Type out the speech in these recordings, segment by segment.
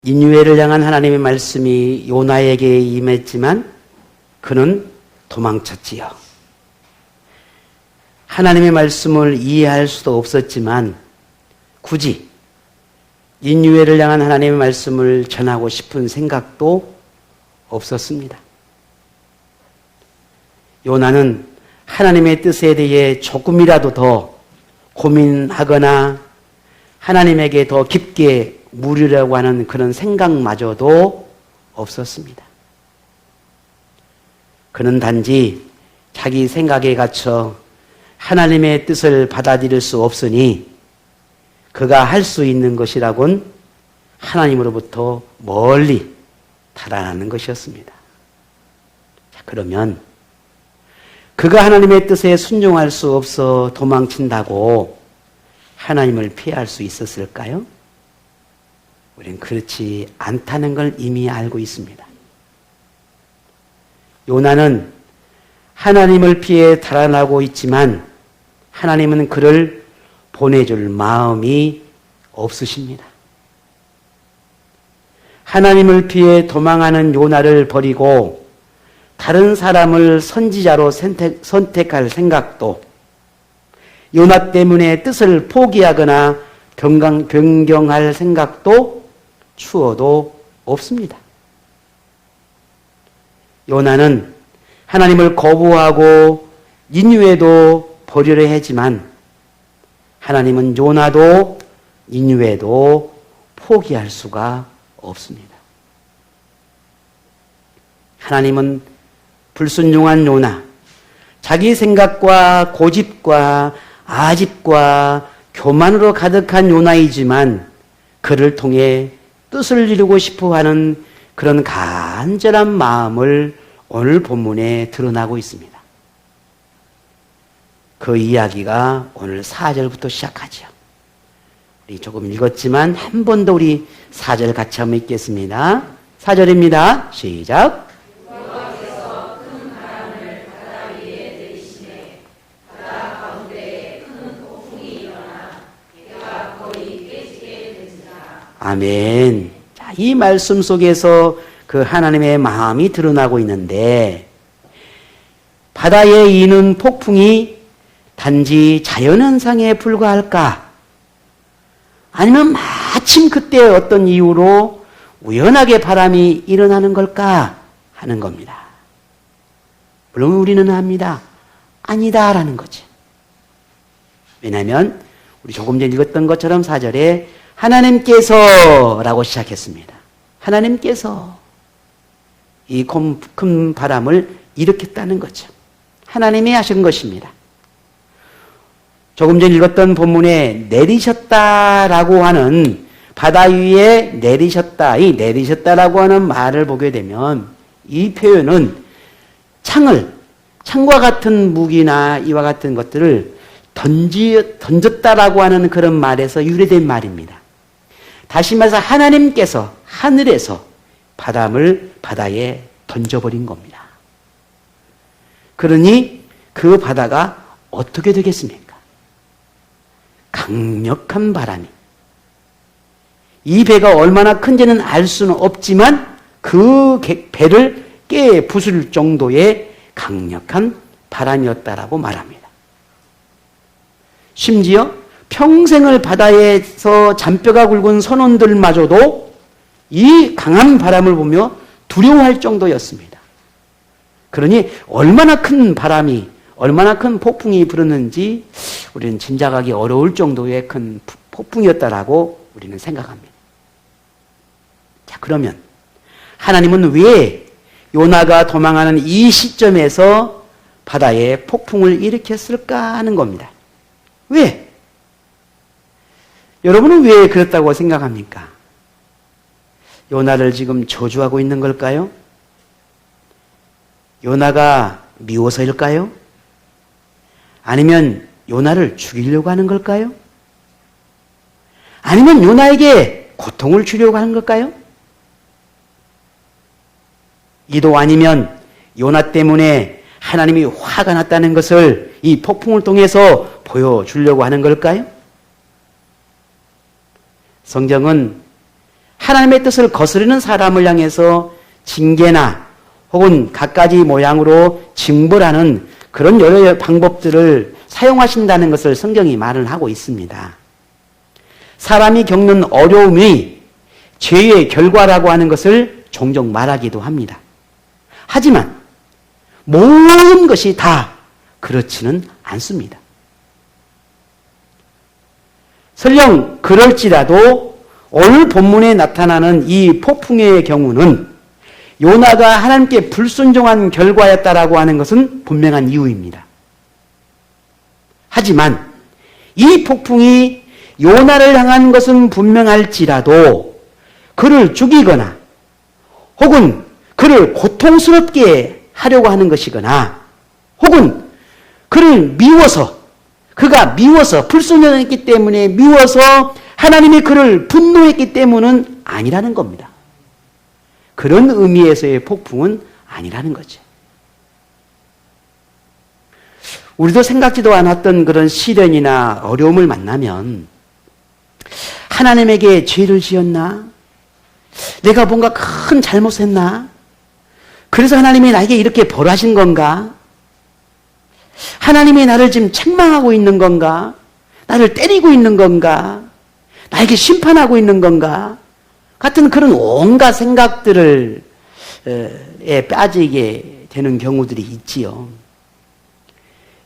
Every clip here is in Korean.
니느웨를 향한 하나님의 말씀이 요나에게 임했지만 그는 도망쳤지요. 하나님의 말씀을 이해할 수도 없었지만 굳이 니느웨를 향한 하나님의 말씀을 전하고 싶은 생각도 없었습니다. 요나는 하나님의 뜻에 대해 조금이라도 더 고민하거나 하나님에게 더 깊게 물으려고 하는 그런 생각마저도 없었습니다. 그는 단지 자기 생각에 갇혀 하나님의 뜻을 받아들일 수 없으니 그가 할 수 있는 것이라곤 하나님으로부터 멀리 달아나는 것이었습니다. 자, 그러면 그가 하나님의 뜻에 순종할 수 없어 도망친다고 하나님을 피할 수 있었을까요? 우리는 그렇지 않다는 걸 이미 알고 있습니다. 요나는 하나님을 피해 달아나고 있지만 하나님은 그를 보내줄 마음이 없으십니다. 하나님을 피해 도망하는 요나를 버리고 다른 사람을 선지자로 선택할 생각도, 요나 때문에 뜻을 포기하거나 변경할 생각도 추워도 없습니다. 요나는 하나님을 거부하고 니느웨도 버리려 했지만 하나님은 요나도 니느웨도 포기할 수가 없습니다. 하나님은 불순종한 요나, 자기 생각과 고집과 아집과 교만으로 가득한 요나이지만 그를 통해 뜻을 이루고 싶어하는 그런 간절한 마음을 오늘 본문에 드러나고 있습니다. 그 이야기가 오늘 4절부터 시작하죠. 우리 조금 읽었지만 한 번 더 우리 4절 같이 한번 읽겠습니다. 4절입니다. 시작. 아멘. 자, 이 말씀 속에서 그 하나님의 마음이 드러나고 있는데 바다에 이는 폭풍이 단지 자연현상에 불과할까? 아니면 마침 그때 어떤 이유로 우연하게 바람이 일어나는 걸까? 하는 겁니다. 물론 우리는 합니다. 아니다라는 거죠. 왜냐하면 우리 조금 전에 읽었던 것처럼 4절에 하나님께서 라고 시작했습니다. 하나님께서 이 큰 바람을 일으켰다는 거죠. 하나님이 하신 것입니다. 조금 전 읽었던 본문에 내리셨다라고 하는 바다 위에 내리셨다, 이 내리셨다라고 하는 말을 보게 되면 이 표현은 창과 같은 무기나 이와 같은 것들을 던졌다라고 하는 그런 말에서 유래된 말입니다. 다시 말해서 하나님께서 하늘에서 바람을 바다에 던져버린 겁니다. 그러니 그 바다가 어떻게 되겠습니까? 강력한 바람이. 이 배가 얼마나 큰지는 알 수는 없지만 그 배를 깨 부술 정도의 강력한 바람이었다라고 말합니다. 심지어 평생을 바다에서 잔뼈가 굵은 선원들마저도 이 강한 바람을 보며 두려워할 정도였습니다. 그러니 얼마나 큰 바람이, 얼마나 큰 폭풍이 불었는지 우리는 짐작하기 어려울 정도의 큰 폭풍이었다라고 우리는 생각합니다. 자, 그러면 하나님은 왜 요나가 도망하는 이 시점에서 바다에 폭풍을 일으켰을까 하는 겁니다. 왜? 여러분은 왜 그랬다고 생각합니까? 요나를 지금 저주하고 있는 걸까요? 요나가 미워서일까요? 아니면 요나를 죽이려고 하는 걸까요? 아니면 요나에게 고통을 주려고 하는 걸까요? 이도 아니면 요나 때문에 하나님이 화가 났다는 것을 이 폭풍을 통해서 보여주려고 하는 걸까요? 성경은 하나님의 뜻을 거스르는 사람을 향해서 징계나 혹은 갖가지 모양으로 징벌하는 그런 여러 방법들을 사용하신다는 것을 성경이 말을 하고 있습니다. 사람이 겪는 어려움이 죄의 결과라고 하는 것을 종종 말하기도 합니다. 하지만 모든 것이 다 그렇지는 않습니다. 설령 그럴지라도 오늘 본문에 나타나는 이 폭풍의 경우는 요나가 하나님께 불순종한 결과였다라고 하는 것은 분명한 이유입니다. 하지만 이 폭풍이 요나를 향한 것은 분명할지라도 그를 죽이거나 혹은 그를 고통스럽게 하려고 하는 것이거나 혹은 그를 그가 미워서 불순종했기 때문에 미워서 하나님이 그를 분노했기 때문은 아니라는 겁니다. 그런 의미에서의 폭풍은 아니라는 거죠. 우리도 생각지도 않았던 그런 시련이나 어려움을 만나면 하나님에게 죄를 지었나? 내가 뭔가 큰 잘못했나? 그래서 하나님이 나에게 이렇게 벌하신 건가? 하나님이 나를 지금 책망하고 있는 건가? 나를 때리고 있는 건가? 나에게 심판하고 있는 건가? 같은 그런 온갖 생각들에 빠지게 되는 경우들이 있지요.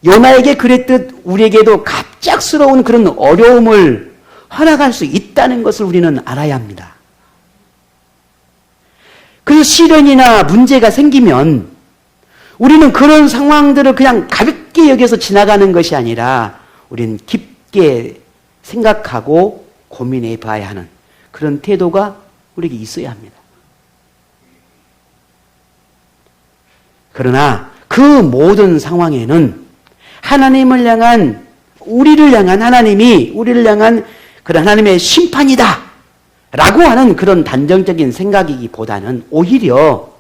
요나에게 그랬듯 우리에게도 갑작스러운 그런 어려움을 허락할 수 있다는 것을 우리는 알아야 합니다. 그 시련이나 문제가 생기면 우리는 그런 상황들을 그냥 가볍게 여겨서 지나가는 것이 아니라 우리는 깊게 생각하고 고민해 봐야 하는 그런 태도가 우리에게 있어야 합니다. 그러나 그 모든 상황에는 하나님을 향한 하나님이 우리를 향한 그런 하나님의 심판이다 라고 하는 그런 단정적인 생각이기보다는 오히려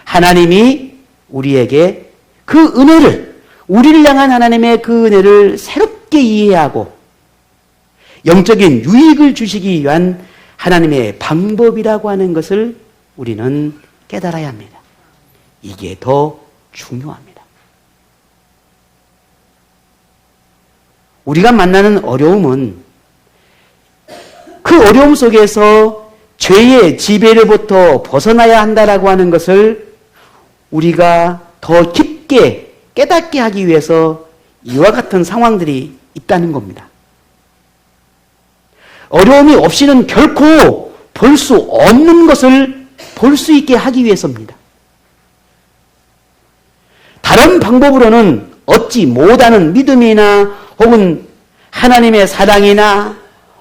하나님이 우리에게 그 은혜를, 우리를 향한 하나님의 그 은혜를 새롭게 이해하고 영적인 유익을 주시기 위한 하나님의 방법이라고 하는 것을 우리는 깨달아야 합니다. 이게 더 중요합니다. 우리가 만나는 어려움은 그 어려움 속에서 죄의 지배로부터 벗어나야 한다라고 하는 것을 우리가 더 깊게 깨닫게 하기 위해서 이와 같은 상황들이 있다는 겁니다. 어려움이 없이는 결코 볼 수 없는 것을 볼 수 있게 하기 위해서입니다. 다른 방법으로는 얻지 못하는 믿음이나 혹은 하나님의 사랑이나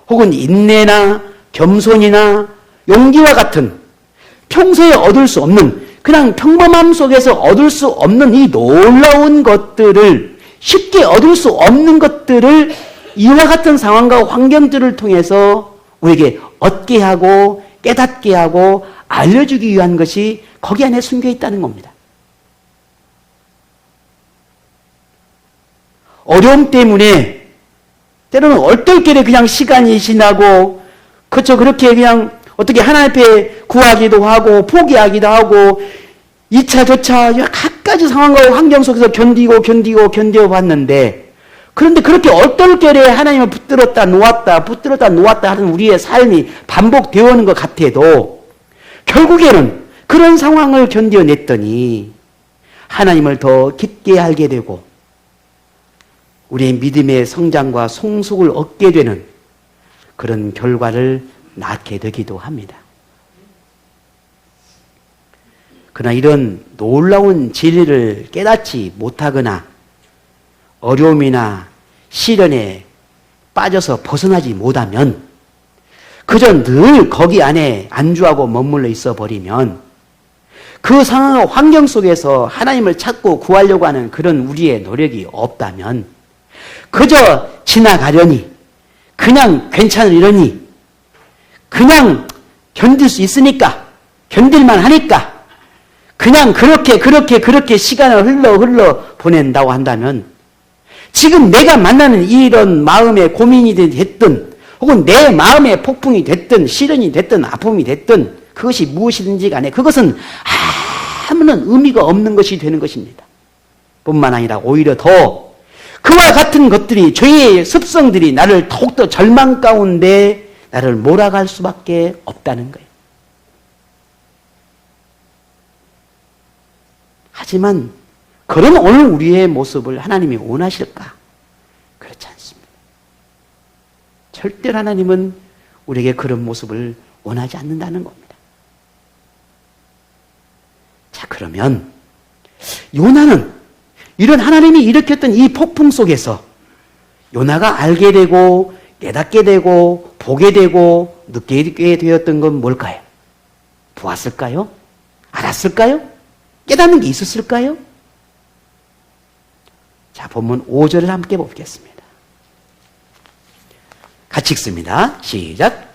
혹은 인내나 겸손이나 용기와 같은 평소에 얻을 수 없는 그냥 평범함 속에서 얻을 수 없는 이 놀라운 것들을 쉽게 얻을 수 없는 것들을 이와 같은 상황과 환경들을 통해서 우리에게 얻게 하고 깨닫게 하고 알려주기 위한 것이 거기 안에 숨겨 있다는 겁니다. 어려움 때문에 때로는 얼떨결에 그냥 시간이 지나고 그렇게 그냥 어떻게 하나님 앞에 구하기도 하고 포기하기도 하고 2차 저차 갖가지 상황과 환경 속에서 견디고 봤는데 그런데 그렇게 얼떨결에 하나님을 붙들었다 놓았다 하는 우리의 삶이 반복되어 오는 것 같아도 결국에는 그런 상황을 견뎌냈더니 하나님을 더 깊게 알게 되고 우리의 믿음의 성장과 성숙을 얻게 되는 그런 결과를 낳게 되기도 합니다. 그러나 이런 놀라운 진리를 깨닫지 못하거나 어려움이나 시련에 빠져서 벗어나지 못하면 그저 늘 거기 안에 안주하고 머물러 있어 버리면 그 상황과 환경 속에서 하나님을 찾고 구하려고 하는 그런 우리의 노력이 없다면 그저 지나가려니 그냥 괜찮으려니 그냥 견딜 수 있으니까 견딜만 하니까 그냥 그렇게 시간을 흘러 보낸다고 한다면 지금 내가 만나는 이런 마음의 고민이 됐든 혹은 내 마음의 폭풍이 됐든 시련이 됐든 아픔이 됐든 그것이 무엇이든지 간에 그것은 아무런 의미가 없는 것이 되는 것입니다. 뿐만 아니라 오히려 더 그와 같은 것들이 죄의 습성들이 나를 더욱더 절망 가운데 나를 몰아갈 수밖에 없다는 거예요. 하지만 그런 오늘 우리의 모습을 하나님이 원하실까? 그렇지 않습니다. 절대로 하나님은 우리에게 그런 모습을 원하지 않는다는 겁니다. 자, 그러면 요나는 이런 하나님이 일으켰던 이 폭풍 속에서 요나가 알게 되고 깨닫게 되고 보게 되고 느끼게 되었던 건 뭘까요? 보았을까요? 알았을까요? 깨닫는 게 있었을까요? 자, 본문 5절을 함께 보겠습니다. 같이 읽습니다. 시작.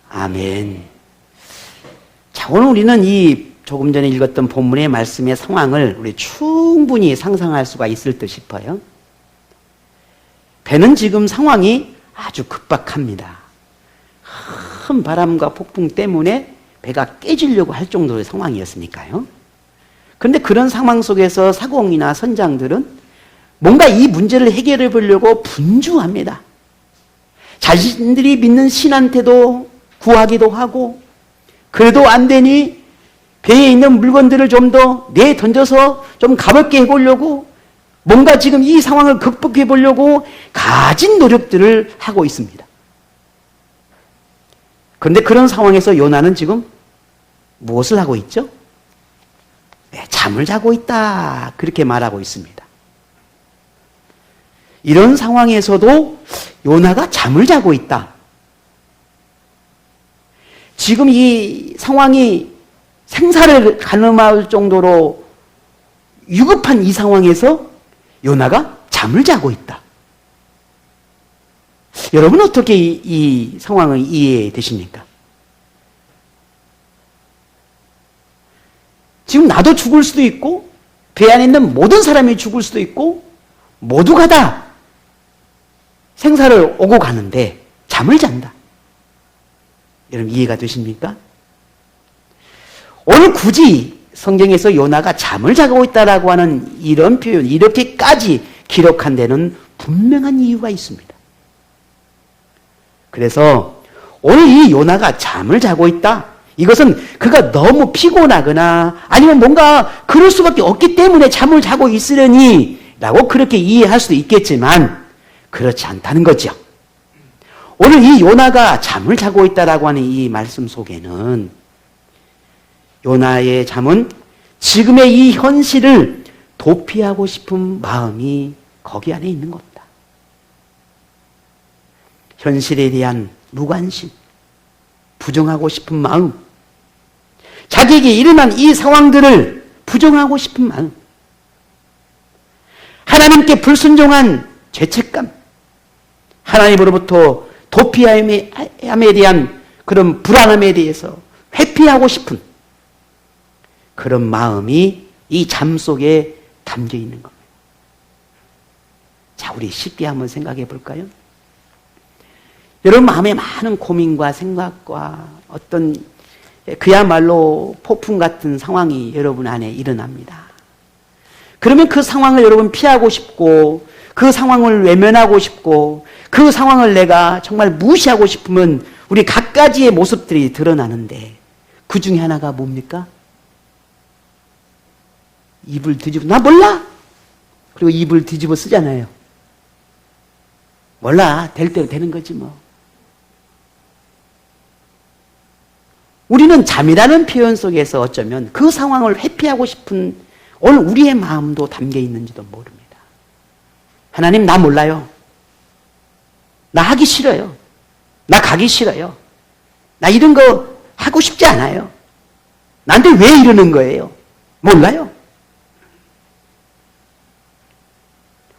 아멘. 자, 오늘 우리는 이 조금 전에 읽었던 본문의 말씀의 상황을 우리 충분히 상상할 수가 있을 듯 싶어요. 배는 지금 상황이 아주 급박합니다. 큰 바람과 폭풍 때문에 배가 깨지려고 할 정도의 상황이었으니까요. 그런데 그런 상황 속에서 사공이나 선장들은 뭔가 이 문제를 해결해 보려고 분주합니다. 자신들이 믿는 신한테도 구하기도 하고, 그래도 안 되니 배에 있는 물건들을 좀 더 내던져서 좀 가볍게 해보려고, 뭔가 지금 이 상황을 극복해 보려고 가진 노력들을 하고 있습니다. 그런데 그런 상황에서 요나는 지금 무엇을 하고 있죠? 네, 잠을 자고 있다, 그렇게 말하고 있습니다. 이런 상황에서도 요나가 잠을 자고 있다. 지금 이 상황이 생사를 가늠할 정도로 위급한 이 상황에서 요나가 잠을 자고 있다. 여러분 어떻게 이 상황을 이해되십니까? 지금 나도 죽을 수도 있고 배 안에 있는 모든 사람이 죽을 수도 있고 모두가 다 생사를 오고 가는데 잠을 잔다. 여러분 이해가 되십니까? 오늘 굳이 성경에서 요나가 잠을 자고 있다라고 하는 이런 표현, 이렇게까지 기록한 데는 분명한 이유가 있습니다. 그래서 오늘 이 요나가 잠을 자고 있다. 이것은 그가 너무 피곤하거나 아니면 뭔가 그럴 수밖에 없기 때문에 잠을 자고 있으려니 라고 그렇게 이해할 수도 있겠지만 그렇지 않다는 거죠. 오늘 이 요나가 잠을 자고 있다라고 하는 이 말씀 속에는 요나의 잠은 지금의 이 현실을 도피하고 싶은 마음이 거기 안에 있는 겁니다. 현실에 대한 무관심, 부정하고 싶은 마음, 자기에게 일어난 이 상황들을 부정하고 싶은 마음, 하나님께 불순종한 죄책감, 하나님으로부터 도피함에 대한 그런 불안함에 대해서 회피하고 싶은 그런 마음이 이 잠 속에 담겨 있는 겁니다. 자, 우리 쉽게 한번 생각해 볼까요? 여러분 마음에 많은 고민과 생각과 어떤 그야말로 폭풍 같은 상황이 여러분 안에 일어납니다. 그러면 그 상황을 여러분 피하고 싶고 그 상황을 외면하고 싶고 그 상황을 내가 정말 무시하고 싶으면 우리 갖가지의 모습들이 드러나는데 그 중에 하나가 뭡니까? 입을 뒤집어, 나 몰라! 그리고 입을 뒤집어 쓰잖아요. 몰라, 될 대로 되는 거지 뭐. 우리는 잠이라는 표현 속에서 어쩌면 그 상황을 회피하고 싶은 오늘 우리의 마음도 담겨 있는지도 모릅니다. 하나님, 나 몰라요. 나 하기 싫어요. 나 가기 싫어요. 나 이런 거 하고 싶지 않아요. 나한테 왜 이러는 거예요? 몰라요.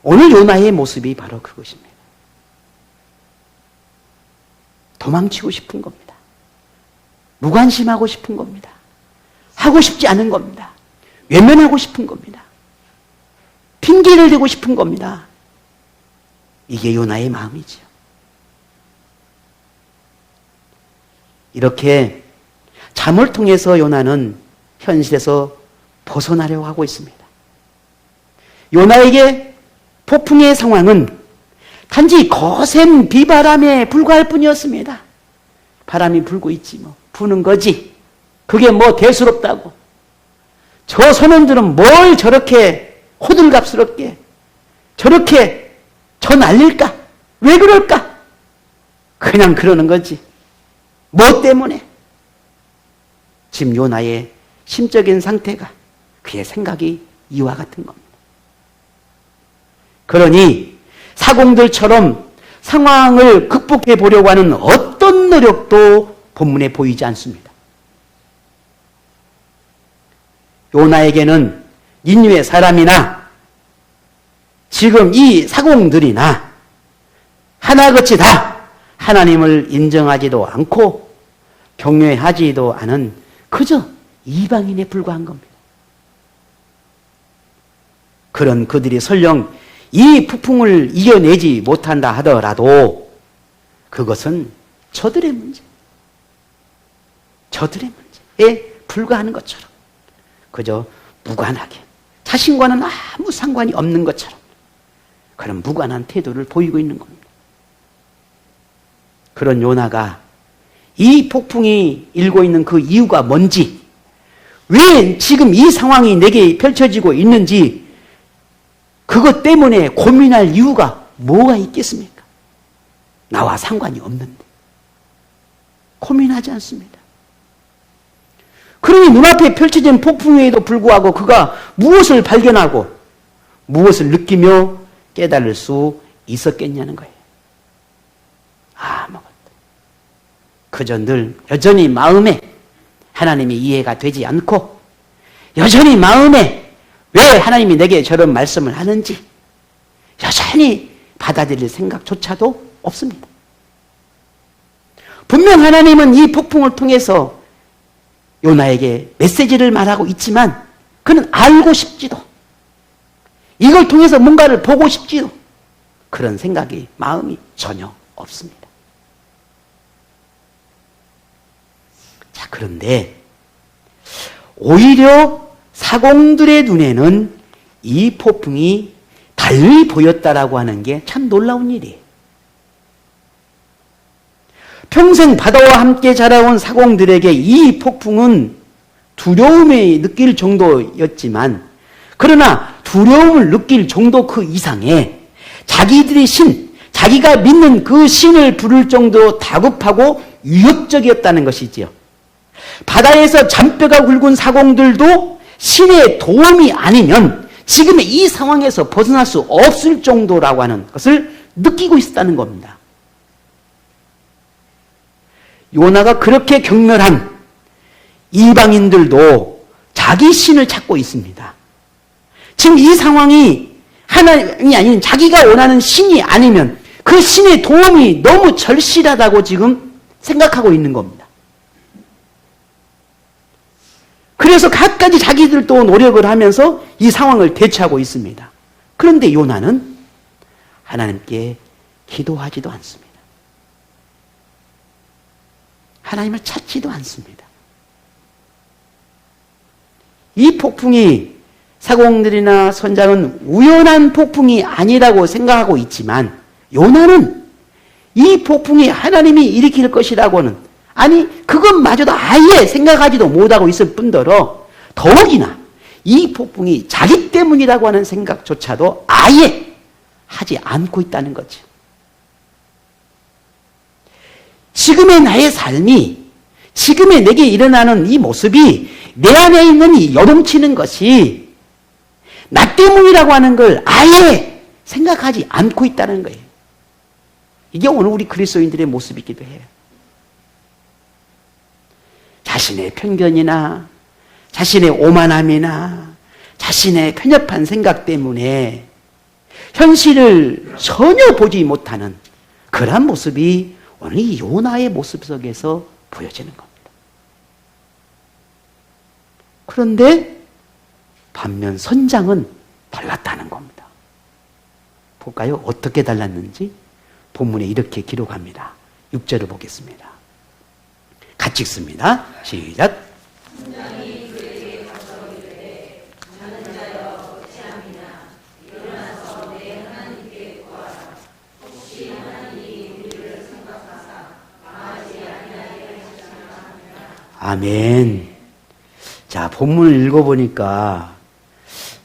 오늘 요나의 모습이 바로 그것입니다. 도망치고 싶은 겁니다. 무관심하고 싶은 겁니다. 하고 싶지 않은 겁니다. 외면하고 싶은 겁니다. 핑계를 대고 싶은 겁니다. 이게 요나의 마음이죠. 이렇게 잠을 통해서 요나는 현실에서 벗어나려고 하고 있습니다. 요나에게 폭풍의 상황은 단지 거센 비바람에 불과할 뿐이었습니다. 바람이 불고 있지 뭐. 부는 거지. 그게 뭐 대수롭다고. 저 선원들은 뭘 저렇게 호들갑스럽게 저렇게 저 날릴까? 왜 그럴까? 그냥 그러는 거지. 뭐 때문에? 지금 요나의 심적인 상태가, 그의 생각이 이와 같은 겁니다. 그러니 사공들처럼 상황을 극복해 보려고 하는 어떤 노력도 본문에 보이지 않습니다. 요나에게는 니느웨 사람이나 지금 이 사공들이나 하나같이 다 하나님을 인정하지도 않고 경외하지도 않은 그저 이방인에 불과한 겁니다. 그런 그들이 설령 이 폭풍을 이겨내지 못한다 하더라도 그것은 저들의 문제, 저들의 문제에 불과하는 것처럼 그저 무관하게 자신과는 아무 상관이 없는 것처럼 그런 무관한 태도를 보이고 있는 겁니다. 그런 요나가 이 폭풍이 일고 있는 그 이유가 뭔지, 왜 지금 이 상황이 내게 펼쳐지고 있는지 그것 때문에 고민할 이유가 뭐가 있겠습니까? 나와 상관이 없는데 고민하지 않습니다. 그러니 눈앞에 펼쳐진 폭풍에도 불구하고 그가 무엇을 발견하고 무엇을 느끼며 깨달을 수 있었겠냐는 거예요. 아무것도. 그저 늘 여전히 마음에 하나님이 이해가 되지 않고 여전히 마음에 왜 하나님이 내게 저런 말씀을 하는지 여전히 받아들일 생각조차도 없습니다. 분명 하나님은 이 폭풍을 통해서 요나에게 메시지를 말하고 있지만 그는 알고 싶지도, 이걸 통해서 뭔가를 보고 싶지도 그런 생각이, 마음이 전혀 없습니다. 자, 그런데 오히려 사공들의 눈에는 이 폭풍이 달리 보였다라고 하는 게 참 놀라운 일이에요. 평생 바다와 함께 자라온 사공들에게 이 폭풍은 두려움을 느낄 정도였지만, 그러나 두려움을 느낄 정도 그 이상의 자기들의 신, 자기가 믿는 그 신을 부를 정도로 다급하고 위협적이었다는 것이지요. 바다에서 잔뼈가 굵은 사공들도 신의 도움이 아니면 지금의 이 상황에서 벗어날 수 없을 정도라고 하는 것을 느끼고 있었다는 겁니다. 요나가 그렇게 격렬한 이방인들도 자기 신을 찾고 있습니다. 지금 이 상황이 하나님이 아닌 자기가 원하는 신이 아니면 그 신의 도움이 너무 절실하다고 지금 생각하고 있는 겁니다. 그래서 갖가지 자기들도 노력을 하면서 이 상황을 대처하고 있습니다. 그런데 요나는 하나님께 기도하지도 않습니다. 하나님을 찾지도 않습니다. 이 폭풍이 사공들이나 선장은 우연한 폭풍이 아니라고 생각하고 있지만 요나는 이 폭풍이 하나님이 일으킬 것이라고는, 아니 그것마저도 아예 생각하지도 못하고 있을 뿐더러 더욱이나 이 폭풍이 자기 때문이라고 하는 생각조차도 아예 하지 않고 있다는 거죠. 지금의 나의 삶이, 지금의 내게 일어나는 이 모습이 내 안에 있는 이 여동치는 것이 나 때문이라고 하는 걸 아예 생각하지 않고 있다는 거예요. 이게 오늘 우리 그리스도인들의 모습이기도 해요. 자신의 편견이나 자신의 오만함이나 자신의 편협한 생각 때문에 현실을 전혀 보지 못하는 그러한 모습이 오늘 이 요나의 모습 속에서 보여지는 겁니다. 그런데 반면 선장은 달랐다는 겁니다. 볼까요? 어떻게 달랐는지 본문에 이렇게 기록합니다. 6절을 보겠습니다. 같이 읽습니다. 시작. 아멘. 자, 본문을 읽어보니까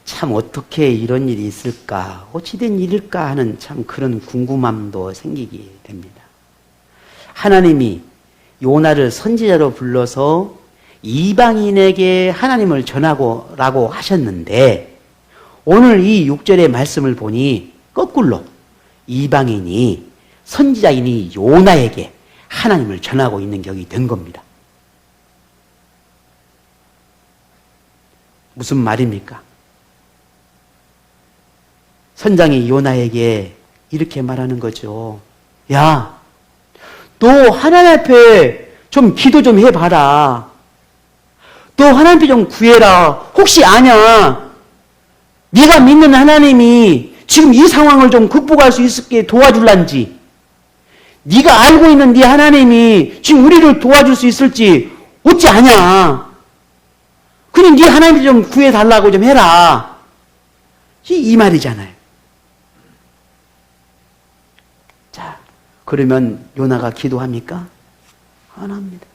참 어떻게 이런 일이 있을까, 어찌된 일일까 하는 참 그런 궁금함도 생기게 됩니다. 하나님이 요나를 선지자로 불러서 이방인에게 하나님을 전하고라고 하셨는데 오늘 이 6절의 말씀을 보니 거꾸로 이방인이 선지자인이 요나에게 하나님을 전하고 있는 격이 된 겁니다. 무슨 말입니까? 선장이 요나에게 이렇게 말하는 거죠. 야, 너 하나님 앞에 좀 기도 좀 해봐라. 너 하나님 앞에 좀 구해라. 혹시 아냐? 네가 믿는 하나님이 지금 이 상황을 좀 극복할 수 있게 도와줄란지, 네가 알고 있는 네 하나님이 지금 우리를 도와줄 수 있을지 어찌 아냐? 그럼 네 하나님께 좀 구해달라고 좀 해라. 이 말이잖아요. 자, 그러면 요나가 기도합니까? 안 합니다.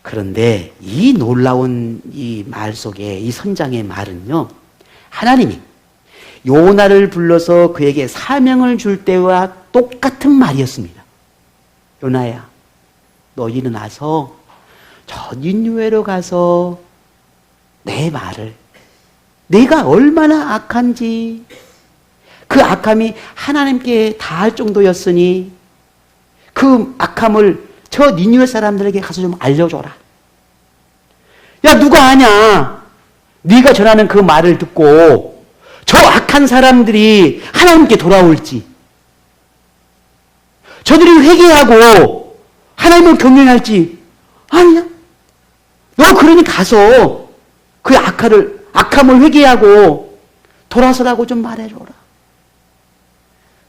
그런데 이 놀라운 이 말 속에 이 선장의 말은요, 하나님이 요나를 불러서 그에게 사명을 줄 때와 똑같은 말이었습니다. 요나야, 너 일어나서 저 니느웨로 가서 내 말을, 내가 얼마나 악한지, 그 악함이 하나님께 닿을 정도였으니 그 악함을 저 니느웨 사람들에게 가서 좀 알려줘라. 야, 누가 아냐? 네가 전하는 그 말을 듣고 저 악한 사람들이 하나님께 돌아올지, 저들이 회개하고 하나님을 경외할지. 아니야. 너 그러니 가서 그 악함을 회개하고 돌아서라고 좀 말해줘라.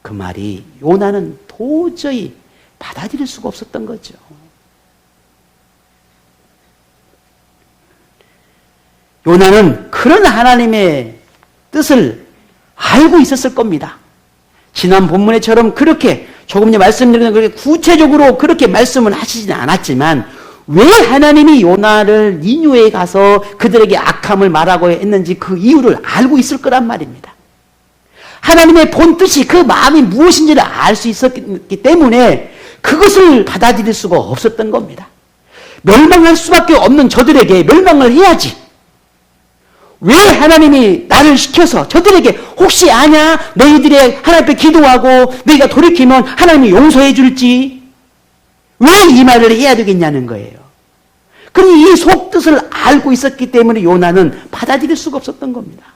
그 말이 요나는 도저히 받아들일 수가 없었던 거죠. 요나는 그런 하나님의 뜻을 알고 있었을 겁니다. 지난 본문에처럼 그렇게 조금 전에 말씀드린 그렇게 구체적으로 그렇게 말씀을 하시지는 않았지만 왜 하나님이 요나를 니느웨에 가서 그들에게 악함을 말하고 했는지 그 이유를 알고 있을 거란 말입니다. 하나님의 본뜻이 그 마음이 무엇인지를 알 수 있었기 때문에 그것을 받아들일 수가 없었던 겁니다. 멸망할 수밖에 없는 저들에게 멸망을 해야지. 왜 하나님이 나를 시켜서 저들에게 혹시 아냐? 너희들이 하나님 앞에 기도하고 너희가 돌이키면 하나님이 용서해 줄지. 왜 이 말을 해야 되겠냐는 거예요. 그러니 이 속뜻을 알고 있었기 때문에 요나는 받아들일 수가 없었던 겁니다.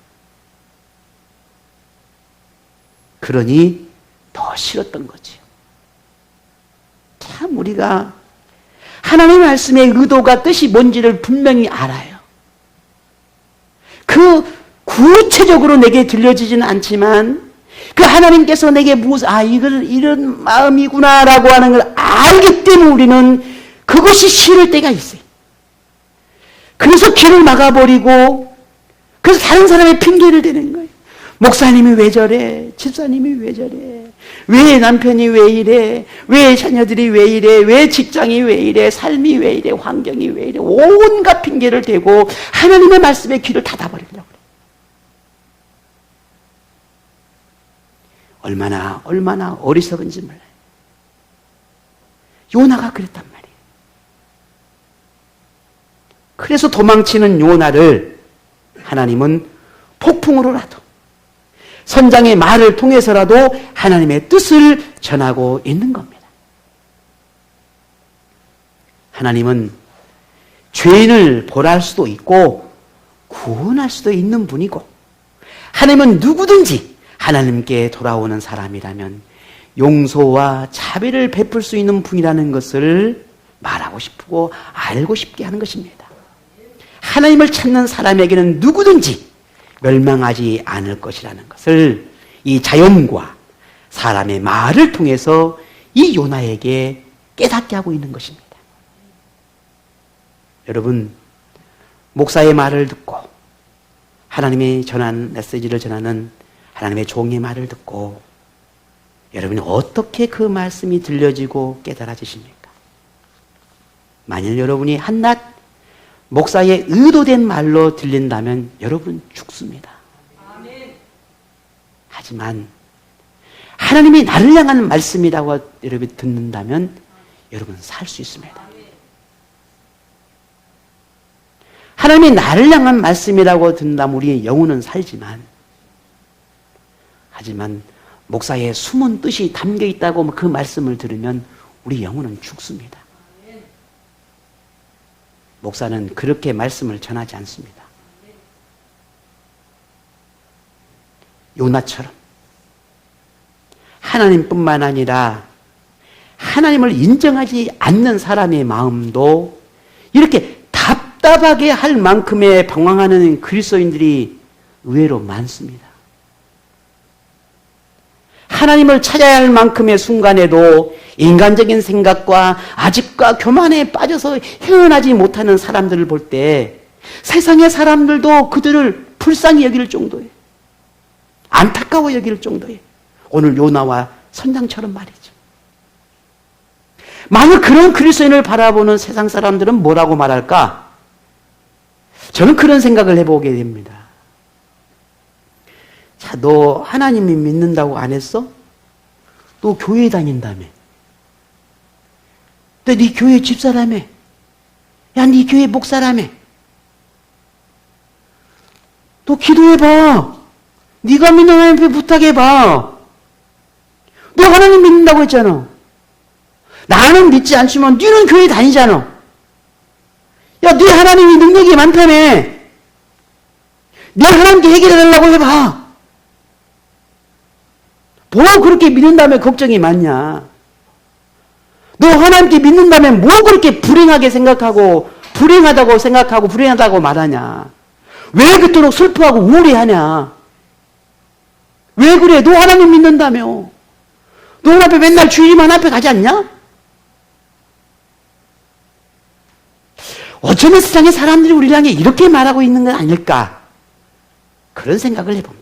그러니 더 싫었던 거지요. 참 우리가 하나님의 말씀의 의도가 뜻이 뭔지를 분명히 알아요. 그 구체적으로 내게 들려지지는 않지만 그 하나님께서 내게 이런 마음이구나라고 하는 걸 알기 때문에 우리는 그것이 싫을 때가 있어요. 그래서 길을 막아버리고 그래서 다른 사람의 핑계를 대는 거예요. 목사님이 왜 저래? 집사님이 왜 저래? 왜 남편이 왜 이래? 왜 자녀들이 왜 이래? 왜 직장이 왜 이래? 삶이 왜 이래? 환경이 왜 이래? 온갖 핑계를 대고 하나님의 말씀에 귀를 닫아버리려고 그래요. 얼마나 어리석은지 몰라요. 요나가 그랬단 말이에요. 그래서 도망치는 요나를 하나님은 폭풍으로라도 선장의 말을 통해서라도 하나님의 뜻을 전하고 있는 겁니다. 하나님은 죄인을 벌할 수도 있고 구원할 수도 있는 분이고 하나님은 누구든지 하나님께 돌아오는 사람이라면 용서와 자비를 베풀 수 있는 분이라는 것을 말하고 싶고 알고 싶게 하는 것입니다. 하나님을 찾는 사람에게는 누구든지 멸망하지 않을 것이라는 것을 이 자연과 사람의 말을 통해서 이 요나에게 깨닫게 하고 있는 것입니다. 여러분, 목사의 말을 듣고 하나님의 전한 메시지를 전하는 하나님의 종의 말을 듣고 여러분이 어떻게 그 말씀이 들려지고 깨달아지십니까? 만일 여러분이 한낱 목사의 의도된 말로 들린다면 여러분 죽습니다. 하지만 하나님이 나를 향한 말씀이라고 여러분이 듣는다면 여러분 살 수 있습니다. 하나님이 나를 향한 말씀이라고 듣는다면 우리의 영혼은 살지만 하지만 목사의 숨은 뜻이 담겨 있다고 그 말씀을 들으면 우리 영혼은 죽습니다. 목사는 그렇게 말씀을 전하지 않습니다. 요나처럼 하나님뿐만 아니라 하나님을 인정하지 않는 사람의 마음도 이렇게 답답하게 할 만큼의 방황하는 그리스도인들이 의외로 많습니다. 하나님을 찾아야 할 만큼의 순간에도 인간적인 생각과 아집과 교만에 빠져서 헤어나지 못하는 사람들을 볼 때 세상의 사람들도 그들을 불쌍히 여길 정도에 안타까워 여길 정도에 오늘 요나와 선장처럼 말이죠. 만약 그런 그리스도인을 바라보는 세상 사람들은 뭐라고 말할까? 저는 그런 생각을 해보게 됩니다. 자, 너 하나님이 믿는다고 안 했어? 너 교회 다닌다며. 너 네 교회 집사라며. 야, 네 교회 목사라며. 너 기도해봐. 네가 믿는 하나님 앞에 부탁해봐. 너 하나님 믿는다고 했잖아. 나는 믿지 않지만 너는 교회 다니잖아. 야, 네 하나님이 능력이 많다며. 네 하나님께 해결해달라고 해봐. 뭐 그렇게 믿는다면 걱정이 많냐? 너 하나님께 믿는다면 뭐 그렇게 불행하게 생각하고 불행하다고 생각하고 불행하다고 말하냐? 왜 그토록 슬퍼하고 우울해하냐? 왜 그래? 너 하나님 믿는다며. 너 하나님 앞에 맨날 주일만 앞에 가지 않냐? 어쩌면 세상의 사람들이 우리를 향해 이렇게 말하고 있는 건 아닐까? 그런 생각을 해봅니다.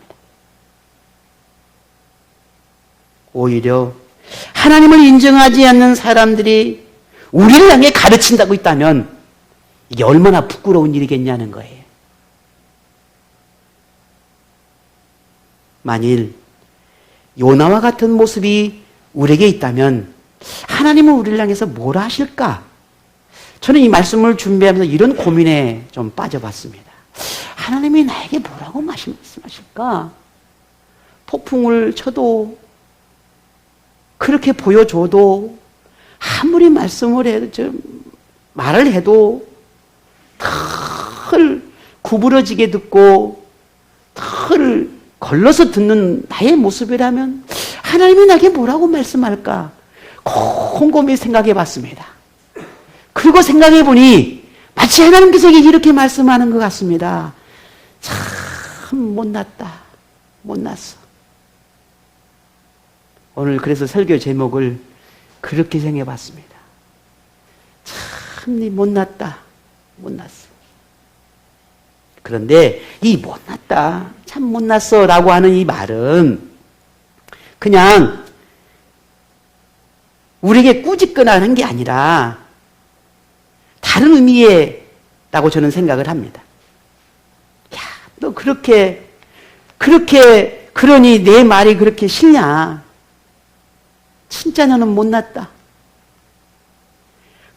오히려 하나님을 인정하지 않는 사람들이 우리를 향해 가르친다고 있다면 이게 얼마나 부끄러운 일이겠냐는 거예요. 만일 요나와 같은 모습이 우리에게 있다면 하나님은 우리를 향해서 뭐라 하실까? 저는 이 말씀을 준비하면서 이런 고민에 좀 빠져봤습니다. 하나님이 나에게 뭐라고 말씀하실까? 폭풍을 쳐도 그렇게 보여줘도 아무리 말씀을 해도 말을 해도 늘 구부러지게 듣고 늘 걸러서 듣는 나의 모습이라면 하나님이 나에게 뭐라고 말씀할까? 곰곰이 생각해 봤습니다. 그리고 생각해 보니 마치 하나님께서 이렇게 말씀하는 것 같습니다. 참 못났다. 못났어. 오늘 그래서 설교 제목을 그렇게 정해 봤습니다. 참 못났다. 못났어. 그런데 이 못났다. 참 못났어 라고 하는 이 말은 그냥 우리에게 꾸짖거나 하는 게 아니라 다른 의미라고 저는 생각을 합니다. 야, 너 그러니 내 말이 그렇게 싫냐? 진짜 너는 못났다.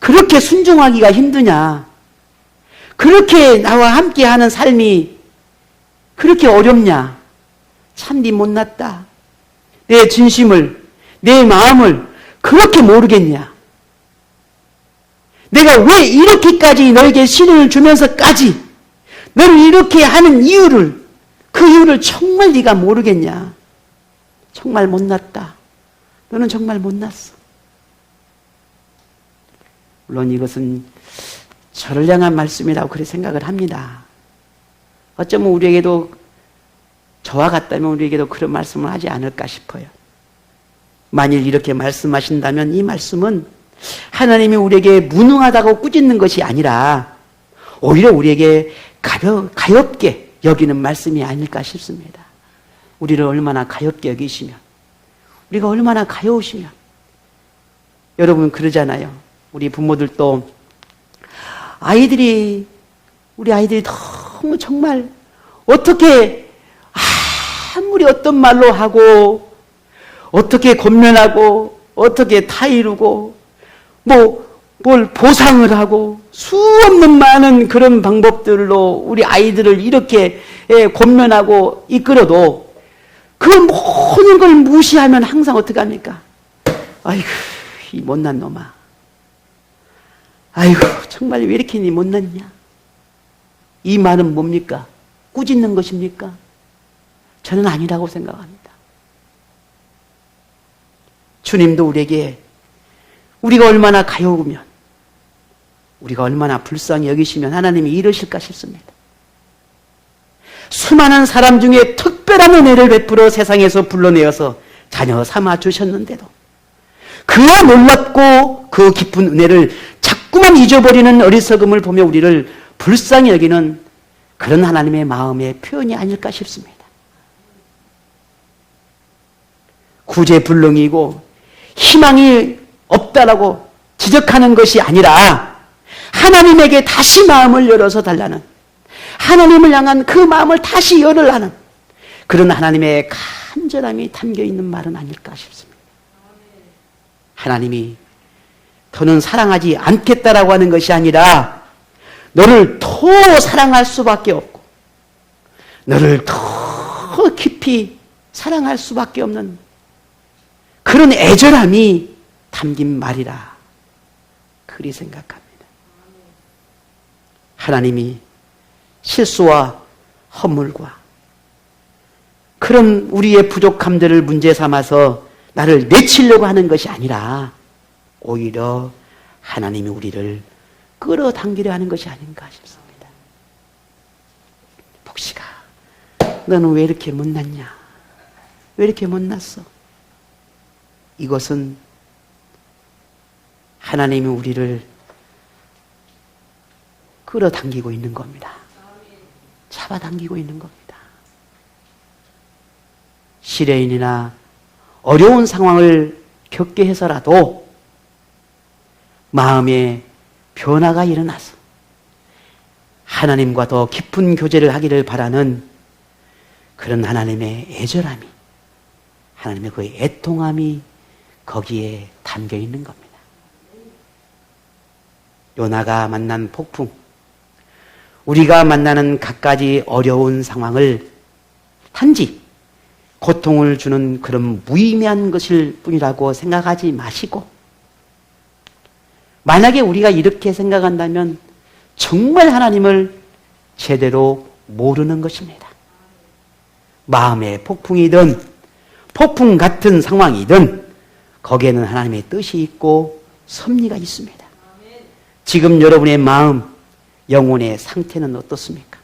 그렇게 순종하기가 힘드냐? 그렇게 나와 함께하는 삶이 그렇게 어렵냐? 참 네 못났다. 내 진심을, 내 마음을 그렇게 모르겠냐? 내가 왜 이렇게까지 너에게 신을 주면서까지 너를 이렇게 하는 이유를, 그 이유를 정말 네가 모르겠냐? 정말 못났다. 너는 정말 못났어. 물론 이것은 저를 향한 말씀이라고 그렇게 생각을 합니다. 어쩌면 우리에게도 저와 같다면 우리에게도 그런 말씀을 하지 않을까 싶어요. 만일 이렇게 말씀하신다면 이 말씀은 하나님이 우리에게 무능하다고 꾸짖는 것이 아니라 오히려 우리에게 가엽게 여기는 말씀이 아닐까 싶습니다. 우리를 얼마나 가엽게 여기시면, 우리가 얼마나 가여우시면. 여러분 그러잖아요. 우리 부모들도 우리 아이들이 너무 정말 어떻게 아무리 어떤 말로 하고 어떻게 권면하고 어떻게 타이르고 뭘 보상을 하고 수없는 많은 그런 방법들로 우리 아이들을 이렇게 권면하고 이끌어도 그 모든 걸 무시하면 항상 어떻게 합니까? 아이고 이 못난 놈아, 아이고 정말 왜 이렇게 니 못났냐? 이 말은 뭡니까? 꾸짖는 것입니까? 저는 아니라고 생각합니다. 주님도 우리에게 우리가 얼마나 가여우면, 우리가 얼마나 불쌍히 여기시면 하나님이 이러실까 싶습니다. 수많은 사람 중에 특별한 은혜를 베풀어 세상에서 불러내어서 자녀 삼아 주셨는데도 그 놀랍고 그 깊은 은혜를 자꾸만 잊어버리는 어리석음을 보며 우리를 불쌍히 여기는 그런 하나님의 마음의 표현이 아닐까 싶습니다. 구제불능이고 희망이 없다라고 지적하는 것이 아니라 하나님에게 다시 마음을 열어서 달라는, 하나님을 향한 그 마음을 다시 열으라는 그런 하나님의 간절함이 담겨있는 말은 아닐까 싶습니다. 하나님이 더는 사랑하지 않겠다라고 하는 것이 아니라 너를 더 사랑할 수밖에 없고 너를 더 깊이 사랑할 수밖에 없는 그런 애절함이 담긴 말이라 그리 생각합니다. 하나님이 실수와 허물과 그런 우리의 부족함들을 문제 삼아서 나를 내치려고 하는 것이 아니라 오히려 하나님이 우리를 끌어당기려 하는 것이 아닌가 싶습니다. 복식아, 너는 왜 이렇게 못났냐? 왜 이렇게 못났어? 이것은 하나님이 우리를 끌어당기고 있는 겁니다. 잡아당기고 있는 겁니다. 시련이나 어려운 상황을 겪게 해서라도 마음에 변화가 일어나서 하나님과 더 깊은 교제를 하기를 바라는 그런 하나님의 애절함이, 하나님의 그 애통함이 거기에 담겨 있는 겁니다. 요나가 만난 폭풍, 우리가 만나는 갖가지 어려운 상황을 단지 고통을 주는 그런 무의미한 것일 뿐이라고 생각하지 마시고, 만약에 우리가 이렇게 생각한다면 정말 하나님을 제대로 모르는 것입니다. 마음의 폭풍이든 폭풍 같은 상황이든 거기에는 하나님의 뜻이 있고 섭리가 있습니다. 지금 여러분의 마음, 영혼의 상태는 어떻습니까?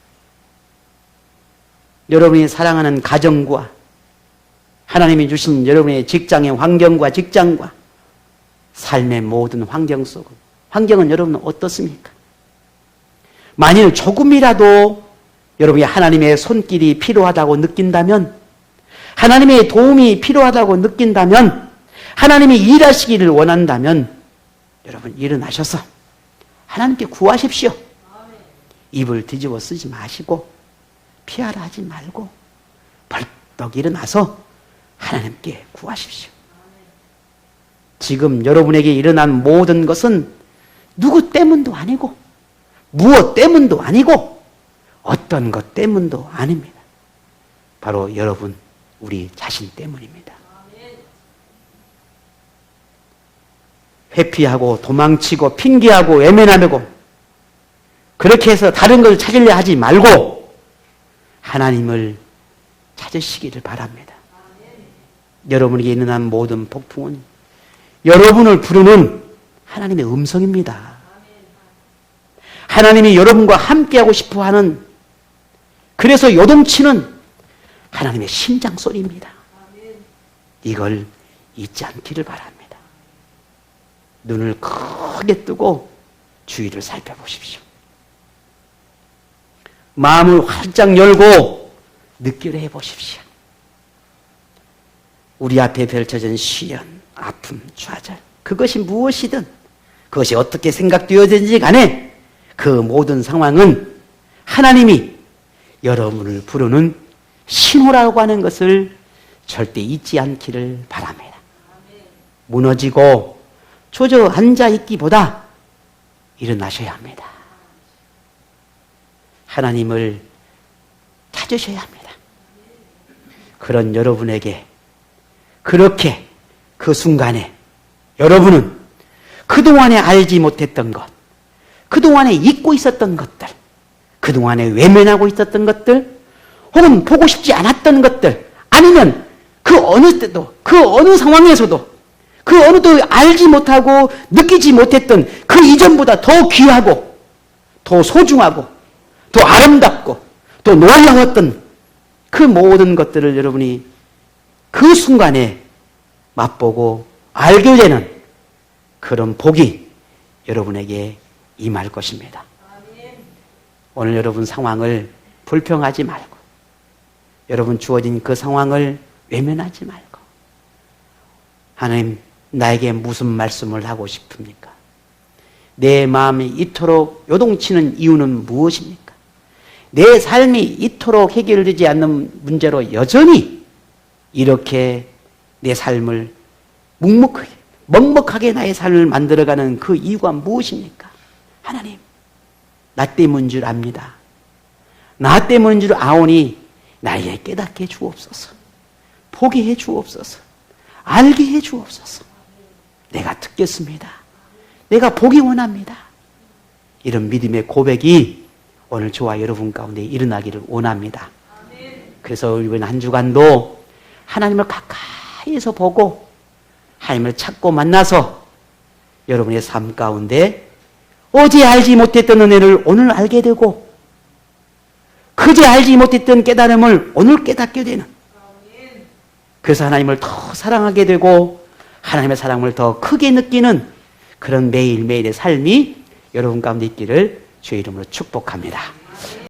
여러분이 사랑하는 가정과 하나님이 주신 여러분의 직장의 환경과 직장과 삶의 모든 환경은 여러분은 어떻습니까? 만일 조금이라도 여러분이 하나님의 손길이 필요하다고 느낀다면, 하나님의 도움이 필요하다고 느낀다면, 하나님이 일하시기를 원한다면 여러분 일어나셔서 하나님께 구하십시오. 입을 뒤집어 쓰지 마시고 피하라 하지 말고 벌떡 일어나서 하나님께 구하십시오. 지금 여러분에게 일어난 모든 것은 누구 때문도 아니고 무엇 때문도 아니고 어떤 것 때문도 아닙니다. 바로 여러분, 우리 자신 때문입니다. 회피하고 도망치고 핑계하고 외면하려고 그렇게 해서 다른 걸 찾으려 하지 말고 하나님을 찾으시기를 바랍니다. 여러분에게 일어난 모든 폭풍은 여러분을 부르는 하나님의 음성입니다. 하나님이 여러분과 함께하고 싶어하는, 그래서 요동치는 하나님의 심장 소리입니다. 이걸 잊지 않기를 바랍니다. 눈을 크게 뜨고 주위를 살펴보십시오. 마음을 활짝 열고 느끼려 해보십시오. 우리 앞에 펼쳐진 시련, 아픔, 좌절, 그것이 무엇이든, 그것이 어떻게 생각되어지든지 간에 그 모든 상황은 하나님이 여러분을 부르는 신호라고 하는 것을 절대 잊지 않기를 바랍니다. 무너지고 조저앉아 있기보다 일어나셔야 합니다. 하나님을 찾으셔야 합니다. 그런 여러분에게 그렇게 그 순간에 여러분은 그동안에 알지 못했던 것, 그동안에 잊고 있었던 것들, 그동안에 외면하고 있었던 것들, 혹은 보고 싶지 않았던 것들, 아니면 그 어느 때도, 그 어느 상황에서도, 그 어느 도 알지 못하고 느끼지 못했던 그 이전보다 더 귀하고, 더 소중하고, 더 아름답고, 더 놀라웠던 그 모든 것들을 여러분이 그 순간에 맛보고 알게 되는 그런 복이 여러분에게 임할 것입니다. 오늘 여러분 상황을 불평하지 말고, 여러분 주어진 그 상황을 외면하지 말고, 하나님, 나에게 무슨 말씀을 하고 싶습니까? 내 마음이 이토록 요동치는 이유는 무엇입니까? 내 삶이 이토록 해결되지 않는 문제로 여전히 이렇게 내 삶을 먹먹하게 나의 삶을 만들어가는 그 이유가 무엇입니까? 하나님, 나 때문인 줄 압니다. 나 때문인 줄 아오니 나에게 깨닫게 해 주옵소서. 보게 해 주옵소서. 알게 해 주옵소서. 내가 듣겠습니다. 내가 보기 원합니다. 이런 믿음의 고백이 오늘 저와 여러분 가운데 일어나기를 원합니다. 그래서 이번 한 주간도 하나님을 가까이에서 보고 하나님을 찾고 만나서 여러분의 삶 가운데 어제 알지 못했던 은혜를 오늘 알게 되고, 그제 알지 못했던 깨달음을 오늘 깨닫게 되는, 그래서 하나님을 더 사랑하게 되고 하나님의 사랑을 더 크게 느끼는 그런 매일매일의 삶이 여러분 가운데 있기를 주의 이름으로 축복합니다.